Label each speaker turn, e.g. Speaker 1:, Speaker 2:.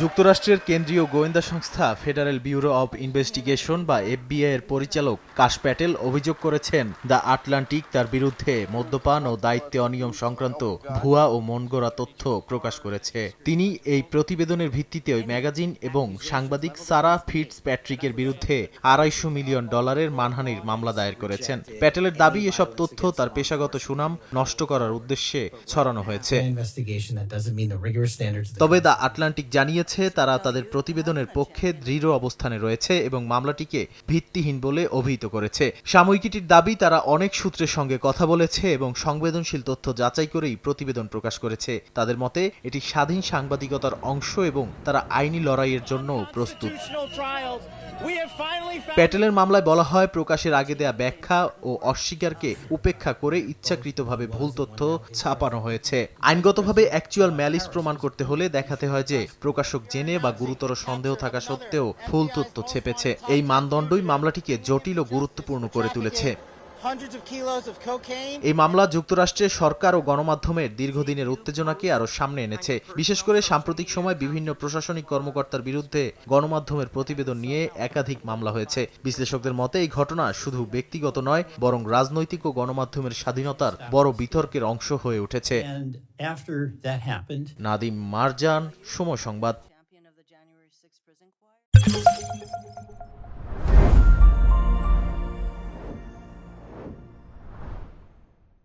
Speaker 1: যুক্তরাষ্ট্রের কেন্দ্রীয় গোয়েন্দা সংস্থা ফেডারেল ব্যুরো অব ইনভেস্টিগেশন বা এফবিআই এর পরিচালক কাশ প্যাটেল অভিযোগ করেছেন দ্য আটলান্টিক তার বিরুদ্ধে মদ্যপান ও দায়িত্বে অনিয়ম সংক্রান্ত ভুয়া ও মনগড়া তথ্য প্রকাশ করেছে। তিনি এই প্রতিবেদনের ভিত্তিতে ওই ম্যাগাজিন এবং সাংবাদিক সারা ফিটস প্যাট্রিকের বিরুদ্ধে $250 মিলিয়ন মানহানির মামলা দায়ের করেছেন। প্যাটেলের দাবি এসব তথ্য তার পেশাগত সুনাম নষ্ট করার উদ্দেশ্যে ছড়ানো হয়েছে। তবে দ্য আটলান্টিক জানিয়েছে তারা তাদের প্রতিবেদনের পক্ষে দৃঢ় অবস্থানে রয়েছে এবং মামলাটিকে ভিত্তিহীন বলে অভিহিত করেছে। সাময়িকীটির দাবি তারা অনেক সূত্রের সঙ্গে কথা বলেছে এবং সংবেদনশীল তথ্য যাচাই করেই প্রতিবেদন প্রকাশ করেছে। তাদের মতে এটি স্বাধীন সাংবাদিকতার অংশ এবং তারা আইনি লড়াইয়ের জন্য প্রস্তুত। প্যাটেলের মামলায় বলা হয় প্রকাশের আগে দেয়া ব্যাখ্যা ও অস্বীকারকে উপেক্ষা করে ইচ্ছাকৃতভাবে ভুল তথ্য ছাপানো হয়েছে। আইনগতভাবে অ্যাকচুয়াল ম্যালিস প্রমাণ করতে হলে দেখাতে হয় যে প্রকাশক জেনে বা গুরুতর সন্দেহ থাকা সত্ত্বেও ভুল তথ্য ছেপেছে। এই মানদণ্ডই মামলাটিকে জটিল ও গুরুত্বপূর্ণ করে তুলেছে। এই মামলা যুক্তরাষ্ট্রের সরকার ও গণমাধ্যমের দীর্ঘদিনের উত্তেজনাকে আরো সামনে এনেছে। বিশেষ করে সাম্প্রতিক সময় বিভিন্ন প্রশাসনিক কর্মকর্তার বিরুদ্ধে গণমাধ্যমের প্রতিবেদন নিয়ে একাধিক মামলা হয়েছে। বিশ্লেষকদের মতে এই ঘটনা শুধু ব্যক্তিগত নয় বরং রাজনৈতিক ও গণমাধ্যমের স্বাধীনতার বড় বিতর্কের অংশ হয়ে উঠেছে। নাদিম মারজান, সময় সংবাদ।